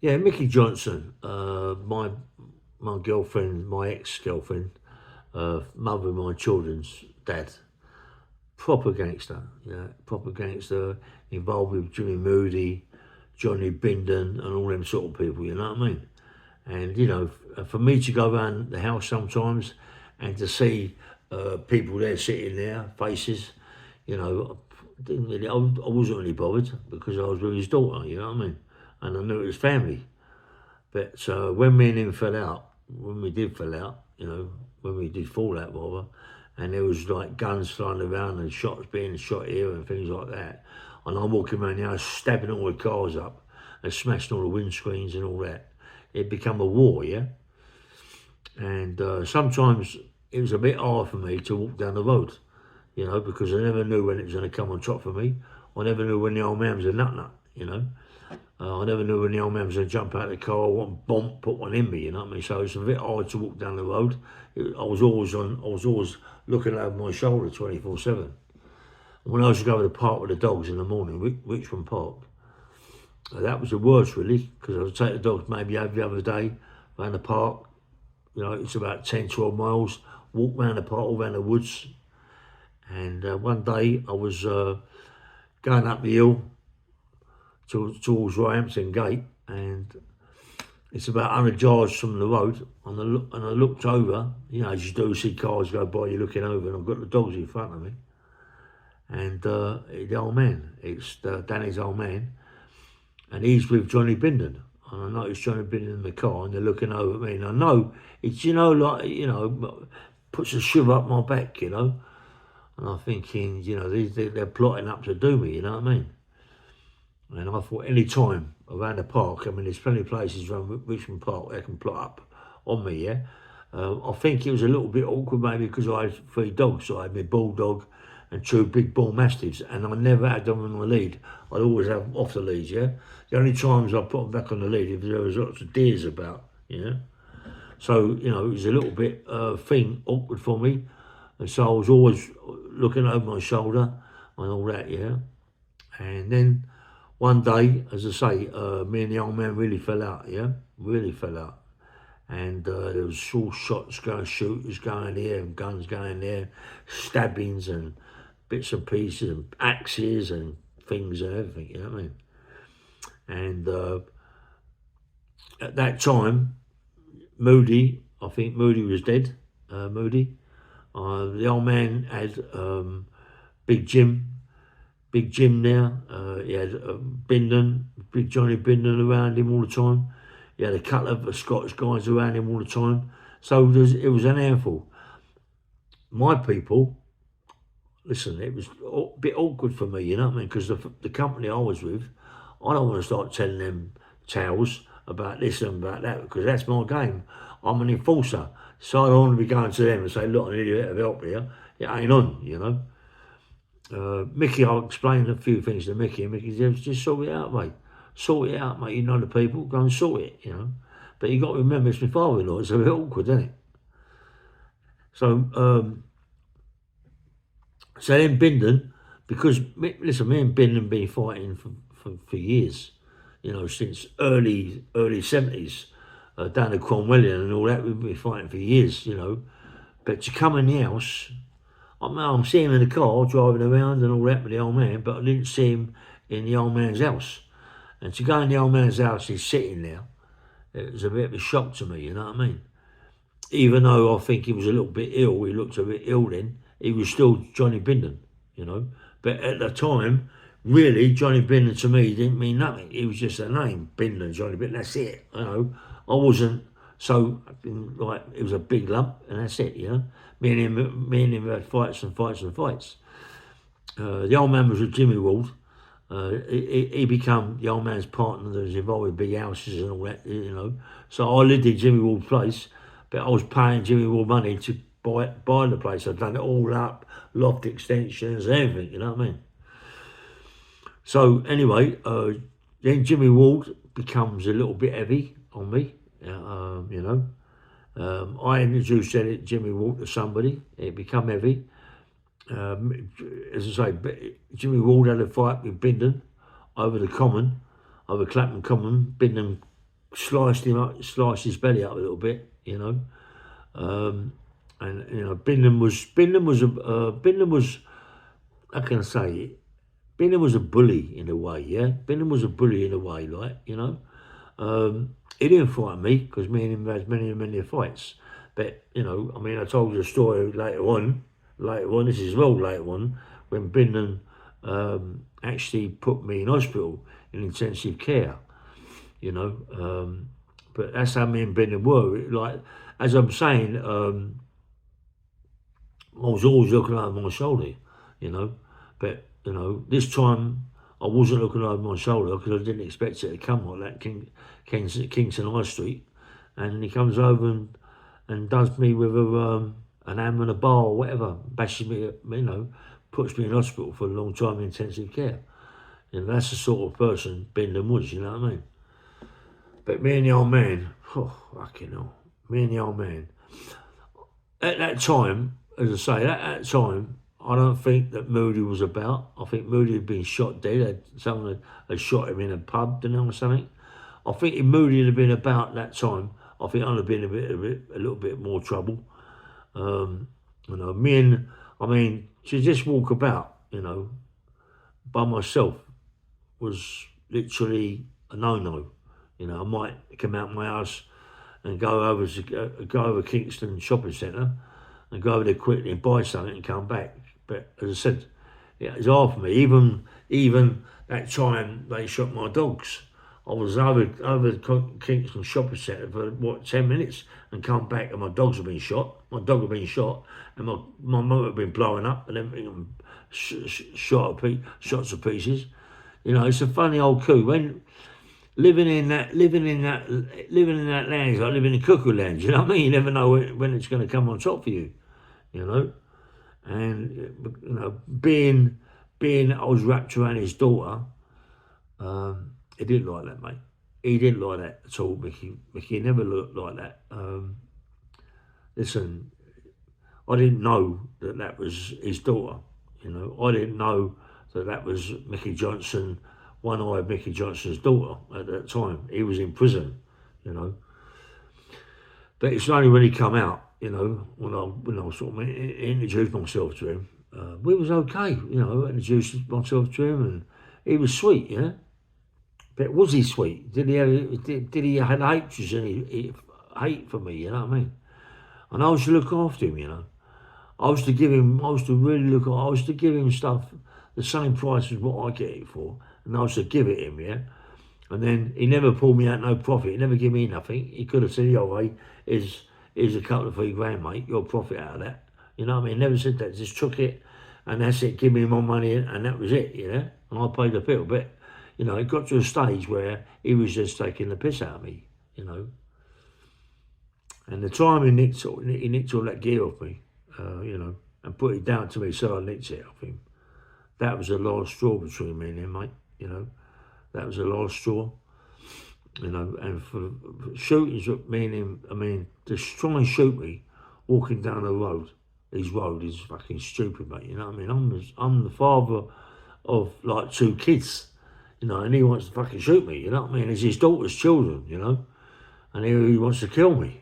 Yeah, Micky Johnson, my girlfriend, my ex-girlfriend, mother of my children's dad, proper gangster, proper gangster, involved with Jimmy Moody, Johnny Bindon, and all them sort of people. You know what I mean? And for me to go around the house sometimes and to see people there sitting there, faces, didn't really, I wasn't really bothered because I was with his daughter. You know what I mean? And I knew it was family. But when me and him fell out, when we did fall out, when we did fall out, rather, and there was like guns flying around and shots being shot here and things like that, and I'm walking around the house stabbing all the cars up and smashing all the windscreens and all that, it became a war, yeah? And sometimes it was a bit hard for me to walk down the road, because I never knew when it was going to come on top of me. I never knew when the old man was a nut. I never knew when the old man was going to jump out of the car, one bomb, put one in me, you know what I mean? So it's a bit hard to walk down the road. I was always looking over my shoulder 24/7. When I used to go to the park with the dogs in the morning, Richmond Park, that was the worst really, because I would take the dogs maybe every other day around the park. It's about 10, 12 miles, walk round the park, all around the woods. And one day I was going up the hill towards Roehampton Gate, and it's about 100 yards from the road. And I looked over, as you do see cars go by, you're looking over, and I've got the dogs in front of me. And the old man, it's Danny's old man, and he's with Johnny Bindon. And I noticed Johnny Bindon in the car, and they're looking over at me. And I know it's, puts a shiver up my back, And I'm thinking, they're plotting up to do me, you know what I mean? And I thought any time around the park, I mean, there's plenty of places around Richmond Park they can plot up on me, yeah? I think it was a little bit awkward maybe because I had 3 dogs. So I had my bulldog and 2 big bull mastiffs, and I never had them on the lead. I'd always have them off the lead, yeah? The only times I put them back on the lead if there was lots of deers about, So, it was a little bit awkward for me. And so I was always looking over my shoulder and all that, yeah? And then one day, as I say, me and the old man really fell out, yeah? Really fell out. And there was all shots going, shooters going here and guns going there, stabbings and bits and pieces and axes and things and everything, you know what I mean? And at that time, Moody, I think Moody was dead, Moody. The old man had Big Jim, Big Jim now. He had Bindon, Big Johnny Bindon around him all the time. He had a couple of Scottish guys around him all the time. So it was an handful. My people, listen, it was a bit awkward for me, you know what I mean? Because the company I was with, I don't want to start telling them tales about this and about that because that's my game. I'm an enforcer. So I don't want to be going to them and say, look, I need a bit of help here. It ain't on, Micky, I'll explain a few things to Micky, and Micky says, just sort it out, mate. Sort it out, mate. You know the people, go and sort it, But you got to remember, it's my father-in-law. It's a bit awkward, isn't it? So, then Bindon, because, listen, me and Bindon been fighting for years, since early 70s, down to Cromwellian and all that, we've been fighting for years, But to come in the house, I'm seeing him in the car driving around and all that with the old man, but I didn't see him in the old man's house. And to go in the old man's house, he's sitting there. It was a bit of a shock to me, you know what I mean? Even though I think he was a little bit ill, he looked a bit ill then, he was still Johnny Bindon, But at the time, really, Johnny Bindon to me didn't mean nothing. It was just a name, Bindon, Johnny Bindon, that's it, I wasn't so, like, it was a big lump, and that's it, Me and him had fights and fights and fights. The old man was with Jimmy Ward. He became the old man's partner that was involved with big houses and all that, So I lived in Jimmy Ward's place, but I was paying Jimmy Ward money to buy the place. I'd done it all up, loft extensions, everything, you know what I mean? So anyway, then Jimmy Ward becomes a little bit heavy on me, I introduced Jimmy Ward to somebody. It became heavy. As I say, Jimmy Ward had a fight with Bindon over the common, over Clapham Common. Bindon sliced him up, sliced his belly up a little bit, you know. And you know, Bindon was, how can I say it? Bindon was a bully in a way, yeah. Bindon was a bully in a way, like, you know. He didn't fight me because me and him had many fights. But you know, I mean, I told you a story later on. This is well later on when Bindon actually put me in hospital in intensive care. You know, but that's how me and Bindon were. Like as I'm saying, I was always looking over my shoulder. You know, but you know, this time I wasn't looking over my shoulder because I didn't expect it to come like that. Kingston High Street, and he comes over and does me with an ham and a bar or whatever, bashes me, you know, puts me in hospital for a long time in intensive care. You know, that's the sort of person Bindon was, you know what I mean? But me and the old man, oh, fucking hell, me and the old man, at that time, as I say, at that time, I don't think that Moody was about. I think Moody had been shot dead. Someone had shot him in a pub, didn't know, or something. I think if Moody had been about that time, I think I'd have been a little bit more trouble. You know, I mean, to just walk about, you know, by myself was literally a no-no. You know, I might come out my house and go over Kingston Shopping Centre and go over there quickly and buy something and come back. But as I said, it was hard for me. Even that time they shot my dogs, I was over Kingston Shopping Centre for what 10 minutes and come back and my dogs had been shot. My dog had been shot and my motor had been blowing up and everything and shot to pieces. You know, it's a funny old coup. When living in that land is like living in cuckoo land. You know what I mean? You never know when it's going to come on top for you. You know, and you know, being I was wrapped around his daughter. He didn't like that, mate. He didn't like that at all, Micky. Micky never looked like that. Listen, I didn't know that was his daughter. You know, I didn't know that was Micky Johnson, one-eyed Micky Johnson's daughter at that time. He was in prison, you know. But it's only when he come out, you know, when I sort of introduced myself to him, we was okay, you know. I introduced myself to him, and he was sweet, yeah. But was he sweet? Did he have hatred and hate for me? You know what I mean? And I was to look after him, you know. I was to give him stuff the same price as what I get it for, and I was to give it him, yeah. And then he never pulled me out no profit. He never gave me nothing. He could have said, "Yo, hey, here's a couple of $3,000, mate. Your profit out of that." You know what I mean? He never said that. Just took it, and that's it. Give me my money, and that was it, you know. And I paid the bill, but you know, it got to a stage where he was just taking the piss out of me, you know. And the time he nicked all that gear off me, you know, and put it down to me, so I nicked it off him. That was the last straw between me and him, mate. You know, that was the last straw. You know, and for shootings with me and him, I mean, to try and shoot me walking down the road, his road is fucking stupid, mate. You know what I mean? I'm the father of like 2 kids. You know, and he wants to fucking shoot me, you know what I mean? It's his daughter's children, you know? And he wants to kill me.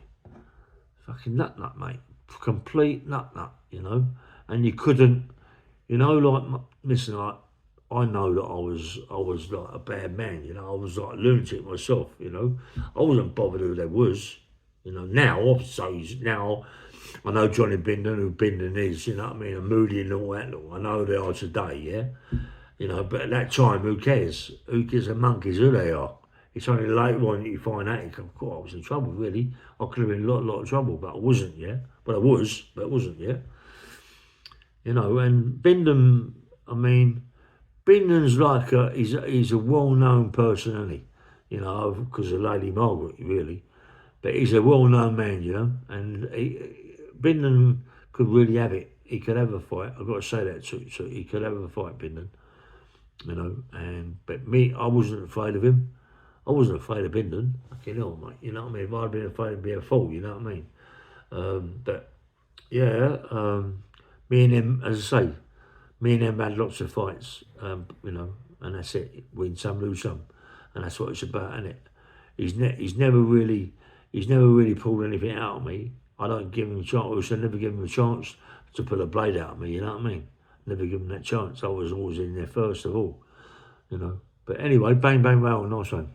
Fucking nut, mate. Complete nut, you know? And you couldn't, you know, like, listen, like, I know that I was like a bad man, you know? I was like a lunatic myself, you know? I wasn't bothered who there was, you know? Now I know Johnny Bindon, who Bindon is, you know what I mean? And Moody and all that. I know they are today, yeah? You know, but at that time, who cares? Who gives a monkeys who they are? It's only later on that you find out, God, I was in trouble, really. I could have been in a lot of trouble, but I wasn't, yeah? But I wasn't, yeah? You know, and Bindon, I mean, Bindon's like he's a well-known person, isn't he? You know, because of Lady Margaret, really. But he's a well-known man, you know, and Bindon could really have it. He could have a fight. I've got to say that too. So he could have a fight, Bindon. You know, but me, I wasn't afraid of him. I wasn't afraid of Bindon. Fucking hell, mate. You know what I mean? If I'd been afraid, I'd be a fool. You know what I mean? But yeah, me and him, as I say, me and him had lots of fights. You know, and that's it. Win some, lose some, and that's what it's about, isn't it? he's never really pulled anything out of me. I don't give him a chance. I never give him a chance to pull a blade out of me. You know what I mean? Never give him that chance. I was always in there first of all. You know. But anyway, bang bang roll, nice one.